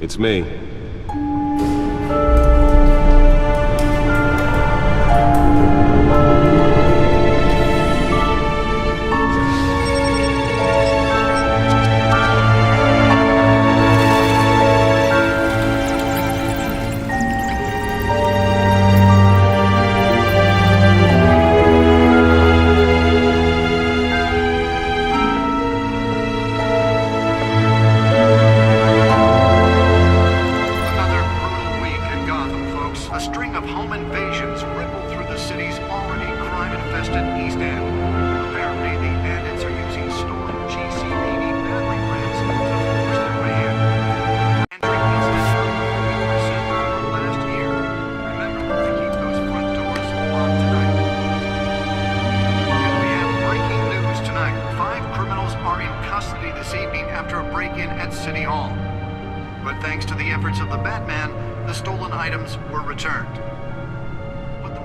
It's me.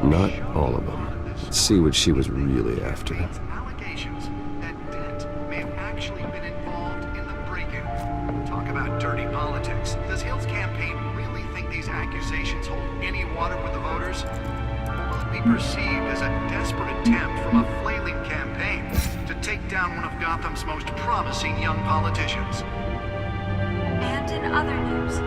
Not all of them. Let's see what she was really after. Allegations that Dent may have actually been involved in the break-in. Talk about dirty politics. Does Hill's campaign really think these accusations hold any water with the voters? Or will it be perceived as a desperate attempt from a flailing campaign to take down one of Gotham's most promising young politicians? And in other news,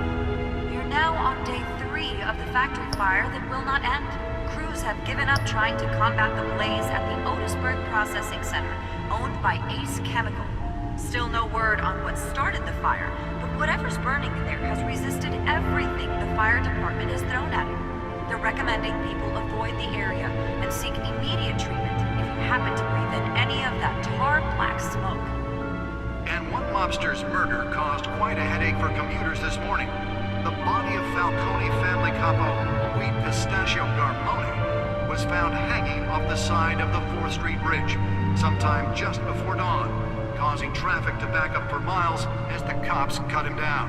you're now on day 3 of the factory fire that will not end. Crews have given up trying to combat the blaze at the Otisburg Processing Center, owned by Ace Chemical. Still no word on what started the fire, but whatever's burning in there has resisted everything the fire department has thrown at it. They're recommending people avoid the area and seek immediate treatment if you happen to breathe in any of that tar black smoke. And one mobster's murder caused quite a headache for commuters this morning. The body of Falcone family capo Luis Pistachio Garmone was found hanging off the side of the 4th Street Bridge sometime just before dawn, causing traffic to back up for miles as the cops cut him down.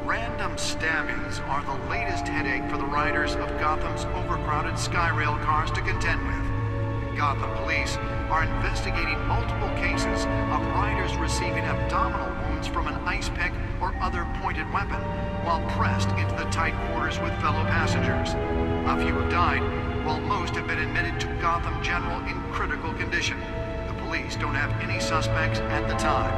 Random stabbings are the latest headache for the riders of Gotham's overcrowded Skyrail cars to contend with. Gotham police are investigating multiple cases of riders receiving abdominal wounds from an ice pick or other pointed weapon while pressed into the tight quarters with fellow passengers. A few have died, while most have been admitted to Gotham General in critical condition. The police don't have any suspects at the time.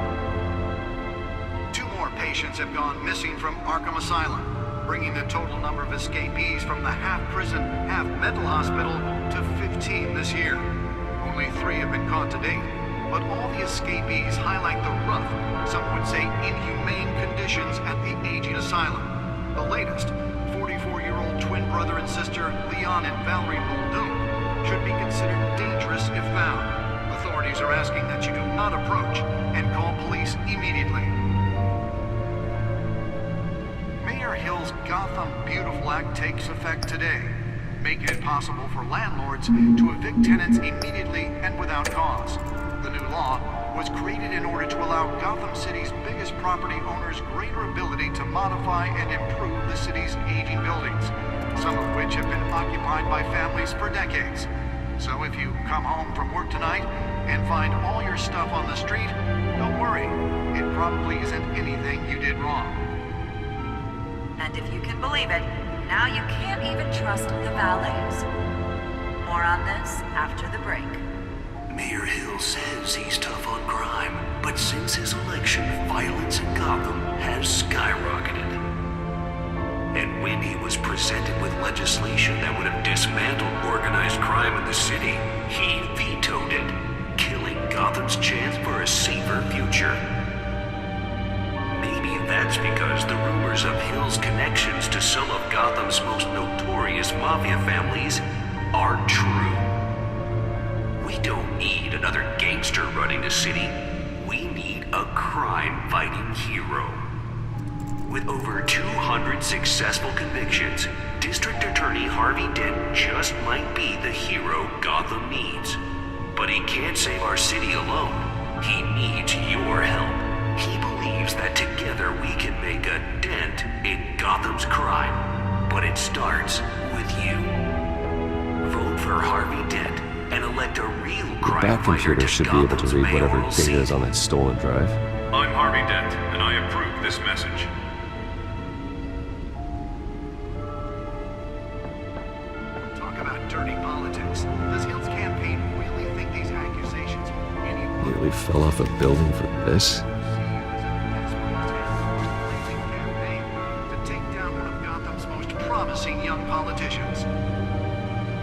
2 more patients have gone missing from Arkham Asylum, bringing the total number of escapees from the half-prison, half-mental hospital to 15 this year. Only 3 have been caught to date, but all the escapees highlight the rough, some would say inhumane conditions at the aging asylum. The latest, 44-year-old twin brother and sister Leon and Valerie Muldoon, should be considered dangerous if found. Authorities are asking that you do not approach and call police immediately. Mayor Hill's Gotham Beautiful Act takes effect today, making it possible for landlords to evict tenants immediately and without cause. The new law was created in order to allow Gotham City's biggest property owners greater ability to modify and improve the city's aging buildings, some of which have been occupied by families for decades. So if you come home from work tonight and find all your stuff on the street, don't worry. It probably isn't anything you did wrong. And if you can believe it, now you can't even trust the valets. More on this after the break. Mayor Hill says he's tough on crime, but since his election, violence in Gotham has skyrocketed. And when he was presented with legislation that would have dismantled organized crime in the city, he vetoed it, killing Gotham's chance for a safer future. Maybe that's because the rumors of Hill's connections to some of Gotham's most notorious mafia families are true. We don't need another gangster running the city. We need a crime-fighting hero. With over 200 successful convictions, District Attorney Harvey Dent just might be the hero Gotham needs. But he can't save our city alone. He needs your help. He believes that together we can make a dent in Gotham's crime. But it starts with you. Vote for Harvey Dent and elect elect a real The crime back fighter computer to should be able to Gotham's read whatever mayoral data seat. is on that stolen drive. I'm Harvey Dent, and I approve this message. Talk about dirty politics. Does Hill's campaign really think these accusations will any Nearly fell off a building for this. campaign to take down one of Gotham's most promising young politicians?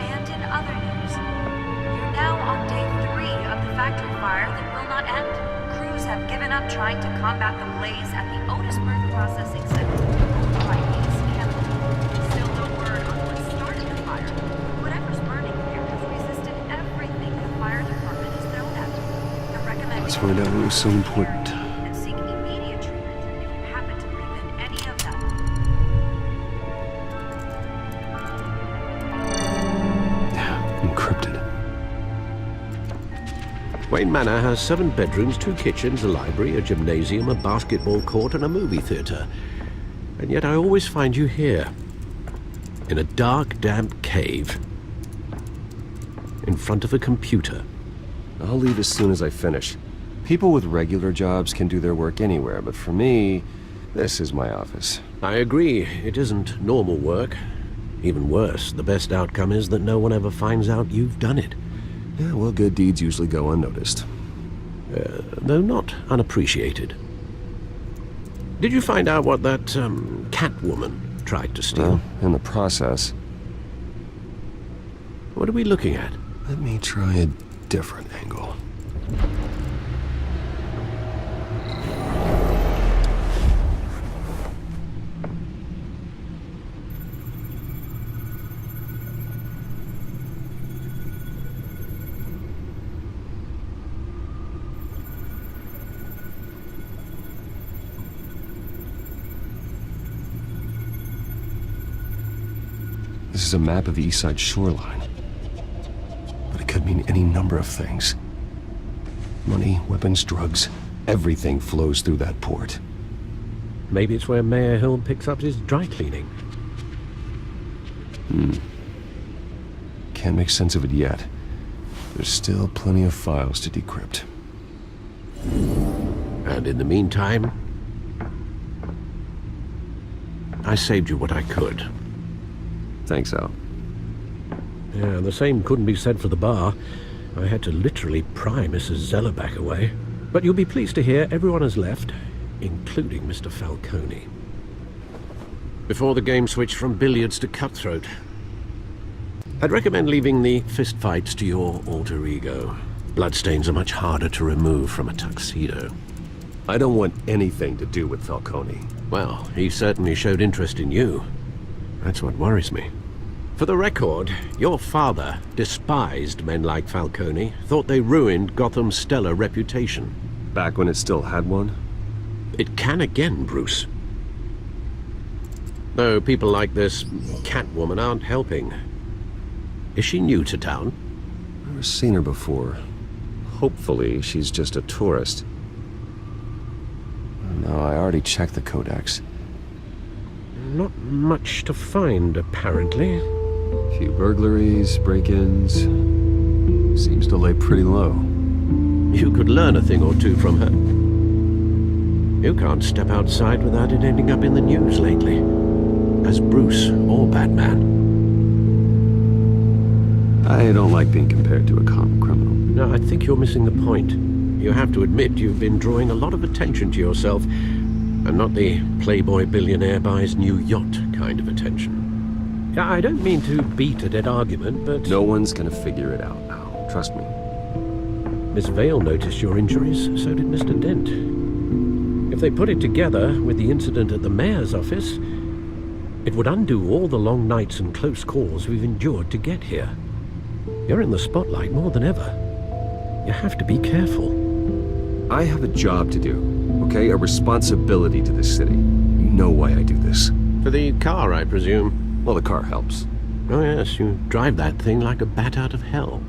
And in other news, you're now on day 3 of the factory fire that will not end. Crews have given up trying to combat the blaze at the Otisburg processing center owned by Ace Chemical. Still no word on what started the fire. Whatever's burning here has resisted everything the fire department has thrown at it. The recommended Let's find out what was so important. and seek immediate treatment if you happen to breathe in any of them. Encrypted. Wayne Manor has 7 bedrooms, 2 kitchens, a library, a gymnasium, a basketball court, and a movie theater. And yet I always find you here, in a dark, damp cave, in front of a computer. I'll leave as soon as I finish. People with regular jobs can do their work anywhere, but for me, this is my office. I agree, it isn't normal work. Even worse, the best outcome is that no one ever finds out you've done it. Yeah, well, good deeds usually go unnoticed. Though not unappreciated. Did you find out what that, Catwoman tried to steal? Well, in the process, What are we looking at? let me try a different angle. This is a map of the East Side shoreline. But it could mean any number of things. Money, weapons, drugs, everything flows through that port. Maybe it's where Mayor Hill picks up his dry cleaning. Can't make sense of it yet. There's still plenty of files to decrypt. And in the meantime, I saved you what I could. Thanks, Al. Yeah, the same couldn't be said for the bar. I had to literally pry Mrs. Zellerback away. But you'll be pleased to hear everyone has left, including Mr. Falcone. Before the game switched from billiards to cutthroat. I'd recommend leaving the fistfights to your alter ego. Bloodstains are much harder to remove from a tuxedo. I don't want anything to do with Falcone. Well, he certainly showed interest in you. That's what worries me. For the record, your father despised men like Falcone, thought they ruined Gotham's stellar reputation. Back when it still had one? It can again, Bruce. Though people like this Catwoman aren't helping. Is she new to town? Never seen her before. Hopefully, she's just a tourist. No, I already checked the codex. Not much to find, apparently. A few burglaries, break-ins. Seems to lay pretty low. You could learn a thing or two from her. You can't step outside without it ending up in the news lately. As Bruce or Batman. I don't like being compared to a common criminal. No, I think you're missing the point. You have to admit you've been drawing a lot of attention to yourself, and not the playboy billionaire buys new yacht kind of attention. Yeah, I don't mean to beat a dead argument, but... No one's gonna figure it out now. Trust me. Miss Vale noticed your injuries, so did Mr. Dent. If they put it together with the incident at the mayor's office, it would undo all the long nights and close calls we've endured to get here. You're in the spotlight more than ever. You have to be careful. I have a job to do, okay? A responsibility to this city. You know why I do this. For the car, I presume. Well, the car helps. Oh yes, you drive that thing like a bat out of hell.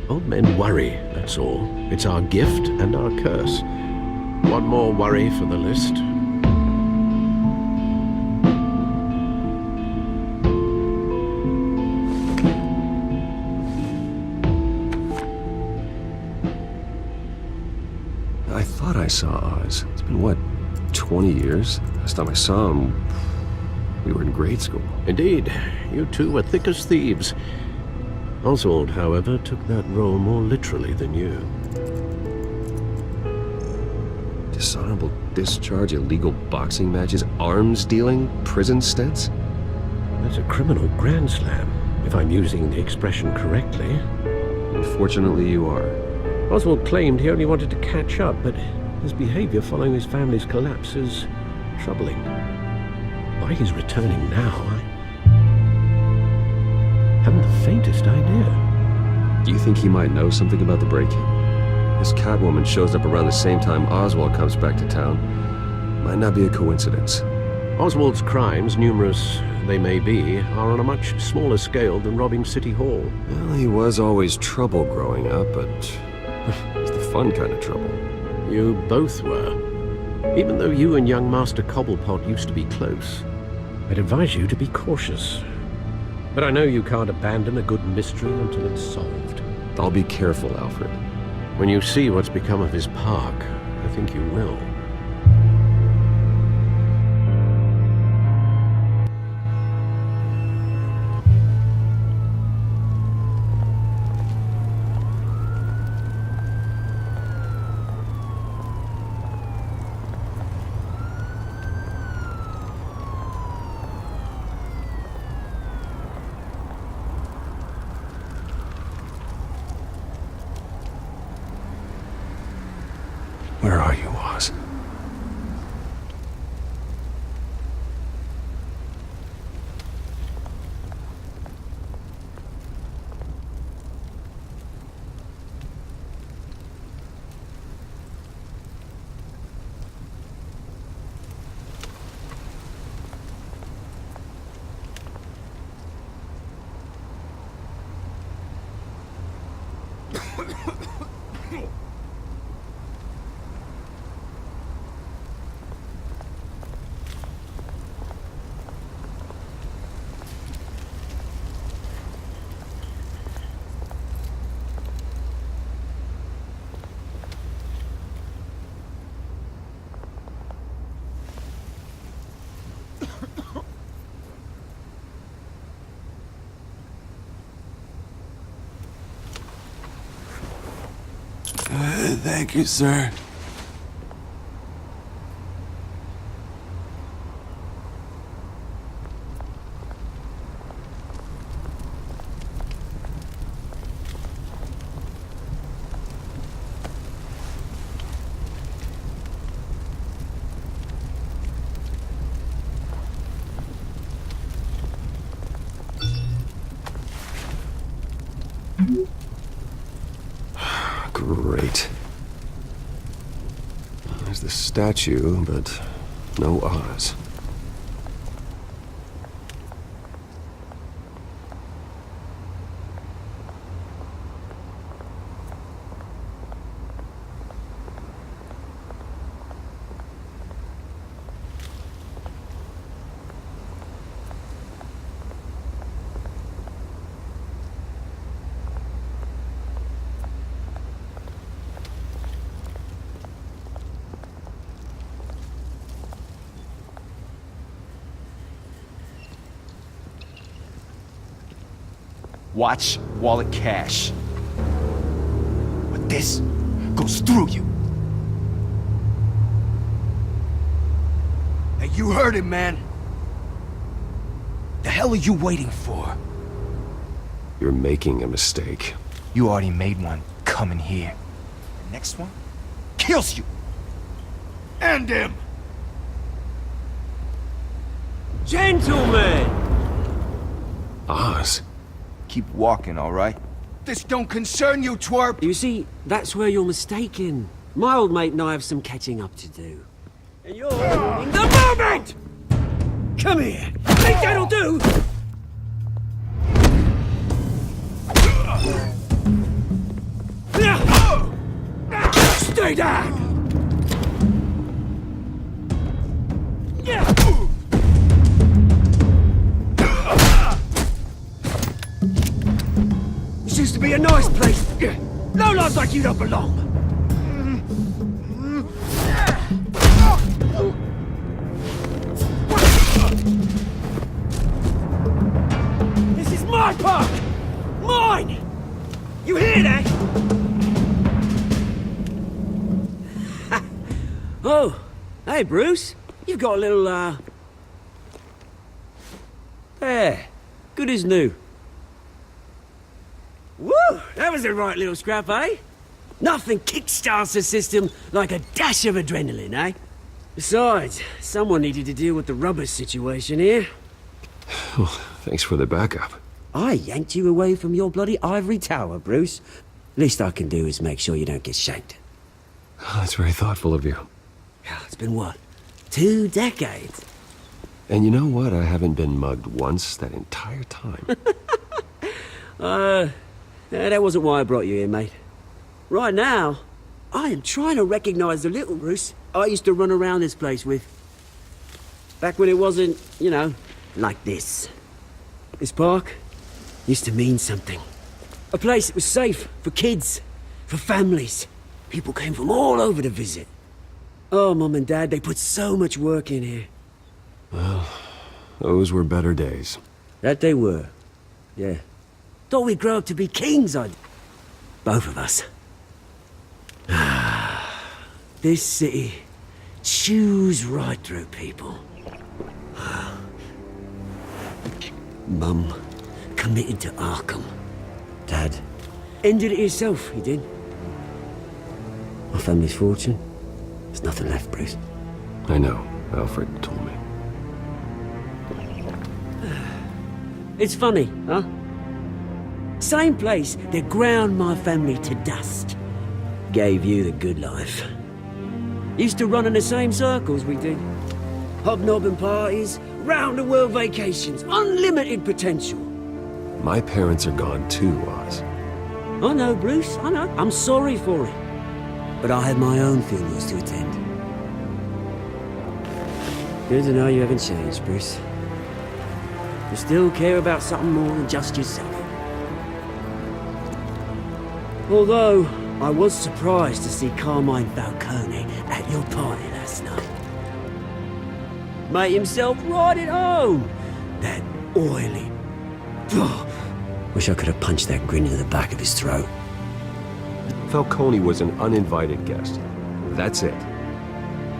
Old men worry, that's all. It's our gift and our curse. One more worry for the list. thought I saw Oz. It's been, what, 20 years? Last time I saw him, we were in grade school. Indeed, you two were thick as thieves. Oswald, however, took that role more literally than you. Dishonorable discharge, illegal boxing matches, arms dealing, prison stints? That's a criminal grand slam, if I'm using the expression correctly. Unfortunately, you are. Oswald claimed he only wanted to catch up, but his behavior following his family's collapse is troubling. Why he's returning now, I haven't the faintest idea. Do you think he might know something about the break-in? This Catwoman shows up around the same time Oswald comes back to town. Might not be a coincidence. Oswald's crimes, numerous they may be, are on a much smaller scale than robbing City Hall. Well, he was always trouble growing up, but it's the fun kind of trouble. You both were. Even though you and young Master Cobblepot used to be close, I'd advise you to be cautious. But I know you can't abandon a good mystery until it's solved. I'll be careful, Alfred. When you see what's become of his park, I think you will. Where are you, Oz? Thank you, sir. Great. There's the statue, but no Oz. Watch wallet cash. But this goes through you. Hey, you heard him, man. The hell are you waiting for? You're making a mistake. You already made one coming here. The next one kills you. And him. Gentlemen! Oz? Keep walking, all right? This don't concern you, twerp! You see, that's where you're mistaken. My old mate and I have some catching up to do. And you're ruining the moment! Come here! Think that'll do? Stay down! This used to be a nice place. Lowlifes like you don't belong. car park! Mine! You hear that? Oh, hey, Bruce. You've got a little, There. Good as new. Woo! That was a right little scrap, eh? Nothing kickstarts the system like a dash of adrenaline, eh? Besides, someone needed to deal with the rubber situation here. Oh, thanks for the backup. I yanked you away from your bloody ivory tower, Bruce. Least I can do is make sure you don't get shanked. Oh, that's very thoughtful of you. It's been what? 2 decades? And you know what? I haven't been mugged once that entire time. That wasn't why I brought you here, mate. Right now, I am trying to recognize the little Bruce I used to run around this place with. Back when it wasn't, you know, like this. This park used to mean something. A place that was safe for kids, for families. People came from all over to visit. Oh, Mum and Dad, they put so much work in here. Well, those were better days. That they were. Yeah. Thought we'd grow up to be kings, both of us. This city chews right through people. Mum committed to Arkham. Dad ended it himself, he did. My family's fortune, there's nothing left, Bruce. I know. Alfred told me. It's funny, huh? Same place that ground my family to dust. Gave you the good life. Used to run in the same circles we did. Hobnobbing parties, round-the-world vacations, unlimited potential. My parents are gone too, Oz. I know, Bruce, I know. I'm sorry for it. But I had my own funerals to attend. Good to know you haven't changed, Bruce. You still care about something more than just yourself. Although, I was surprised to see Carmine Falcone at your party last night. Made himself right at home. That oily... Oh, wish I could have punched that grin into the back of his throat. Falcone was an uninvited guest. That's it.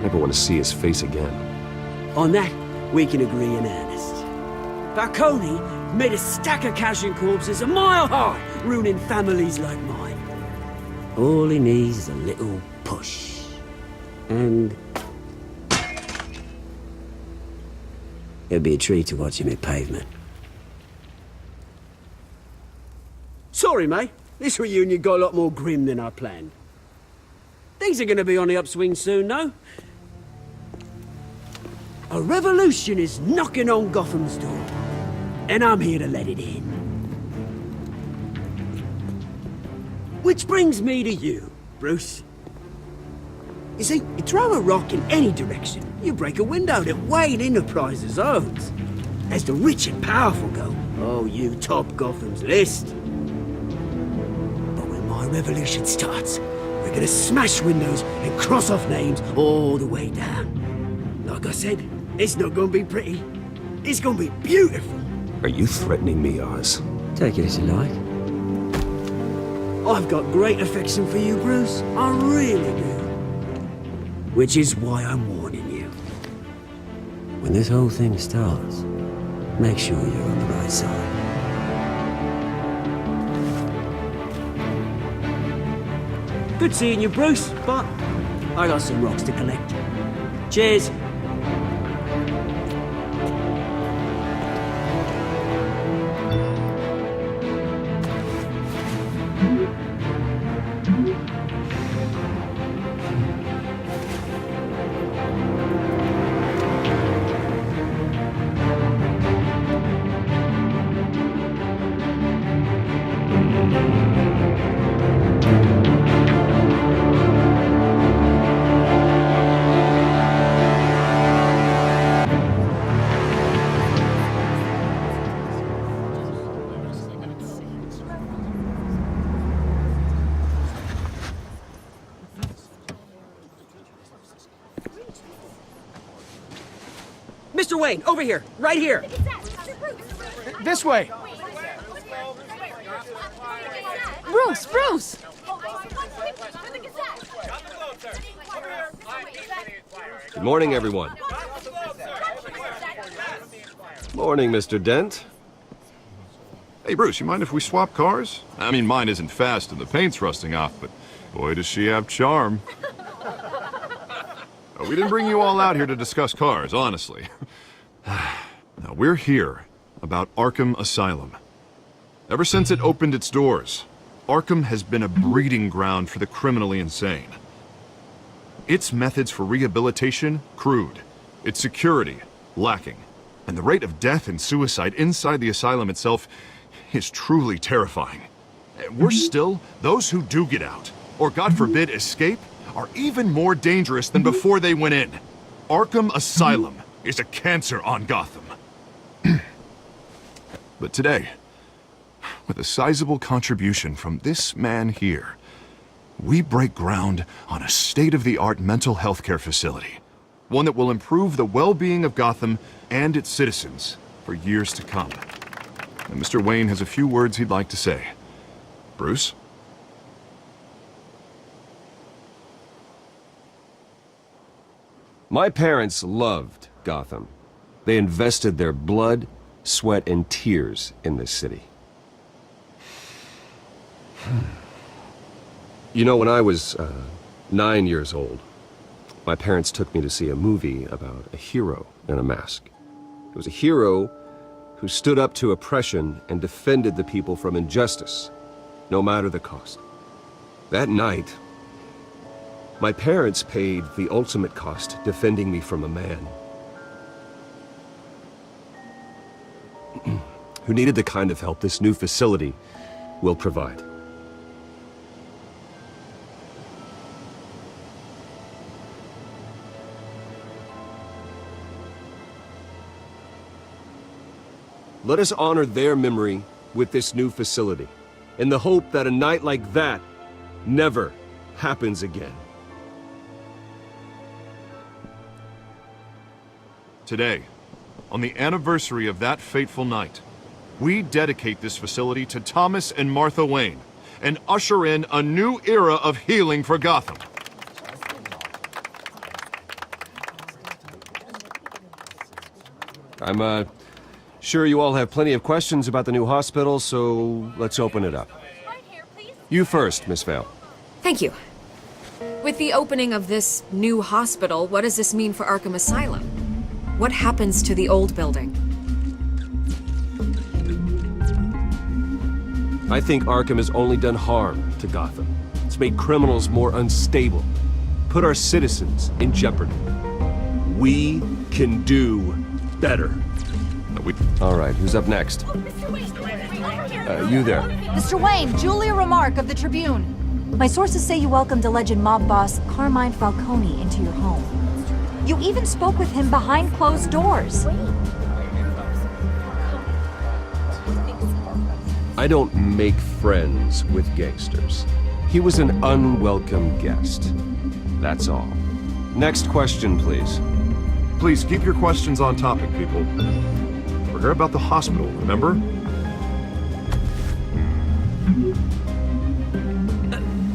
Never want to see his face again. On that, we can agree in earnest. Falcone made a stack of casual corpses a mile high, ruining families like mine. All he needs is a little push. And... it'd be a treat to watch him hit pavement. Sorry, mate. This reunion got a lot more grim than I planned. Things are gonna be on the upswing soon, though. A revolution is knocking on Gotham's door. And I'm here to let it in. Which brings me to you, Bruce. You see, you throw a rock in any direction, you break a window that Wayne Enterprises owns. As the rich and powerful go, oh, you top Gotham's list. But when my revolution starts, we're gonna smash windows and cross off names all the way down. Like I said, it's not gonna be pretty. It's gonna be beautiful. Are you threatening me, Oz? Take it as you like. I've got great affection for you, Bruce. I really do. Which is why I'm warning you. When this whole thing starts, make sure you're on the right side. Good seeing you, Bruce, but I got some rocks to collect. Cheers. Mr. Wayne, over here, right here. This way. Bruce! Bruce! Good morning, everyone. Morning, Mr. Dent. Hey, Bruce, you mind if we swap cars? I mean, mine isn't fast and the paint's rusting off, but boy, does she have charm. We didn't bring you all out here to discuss cars, honestly. Now, we're here about Arkham Asylum. Ever since it opened its doors, Arkham has been a breeding ground for the criminally insane. Its methods for rehabilitation, crude. Its security, lacking. And the rate of death and suicide inside the asylum itself is truly terrifying. Worse still, those who do get out, or God forbid escape, are even more dangerous than before they went in. Arkham Asylum is a cancer on Gotham. But today, with a sizable contribution from this man here, we break ground on a state-of-the-art mental health care facility. One that will improve the well-being of Gotham and its citizens for years to come. And Mr. Wayne has a few words he'd like to say. Bruce? My parents loved Gotham. They invested their blood, sweat, and tears in this city. You know, when I was 9 years old, my parents took me to see a movie about a hero in a mask. It was a hero who stood up to oppression and defended the people from injustice, no matter the cost. That night, my parents paid the ultimate cost defending me from a man who needed the kind of help this new facility will provide. Let us honor their memory with this new facility, in the hope that a night like that never happens again. Today, on the anniversary of that fateful night, we dedicate this facility to Thomas and Martha Wayne and usher in a new era of healing for Gotham. I'm sure you all have plenty of questions about the new hospital, so let's open it up. You first, Miss Vale. Thank you. With the opening of this new hospital, what does this mean for Arkham Asylum? What happens to the old building? I think Arkham has only done harm to Gotham. It's made criminals more unstable, put our citizens in jeopardy. We can do better. All right, who's up next? You there. Mr. Wayne, Julia Remark of the Tribune. My sources say you welcomed alleged mob boss Carmine Falcone into your home. You even spoke with him behind closed doors. I don't make friends with gangsters. He was an unwelcome guest. That's all. Next question, please. Please keep your questions on topic, people. We're here about the hospital, remember?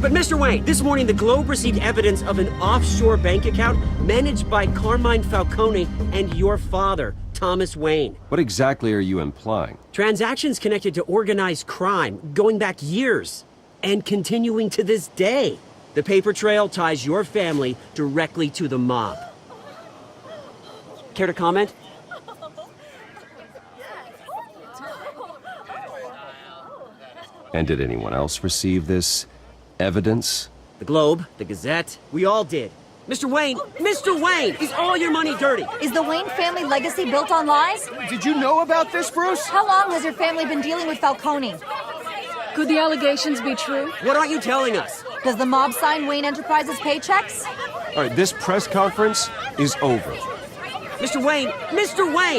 But Mr. Wayne, this morning the Globe received evidence of an offshore bank account managed by Carmine Falcone and your father, Thomas Wayne. What exactly are you implying? Transactions connected to organized crime, going back years, and continuing to this day. The paper trail ties your family directly to the mob. Care to comment? And did anyone else receive this evidence? The Globe, the Gazette, we all did. Mr. Wayne, is all your money dirty? Is the Wayne family legacy built on lies? Did you know about this, Bruce? How long has your family been dealing with Falcone? Could the allegations be true? What aren't you telling us? Does the mob sign Wayne Enterprises paychecks? All right, this press conference is over. Mr. Wayne!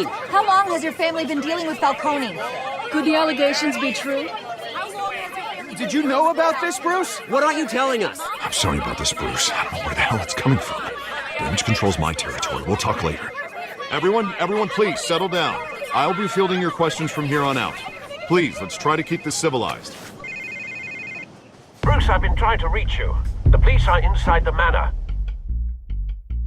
How long has your family been dealing with Falcone? Could the allegations be true? Did you know about this, Bruce? What aren't you telling us? I'm sorry about this, Bruce. I don't know where the hell it's coming from. Damage control's my territory. We'll talk later. Everyone, please, settle down. I'll be fielding your questions from here on out. Please, let's try to keep this civilized. Bruce, I've been trying to reach you. The police are inside the manor.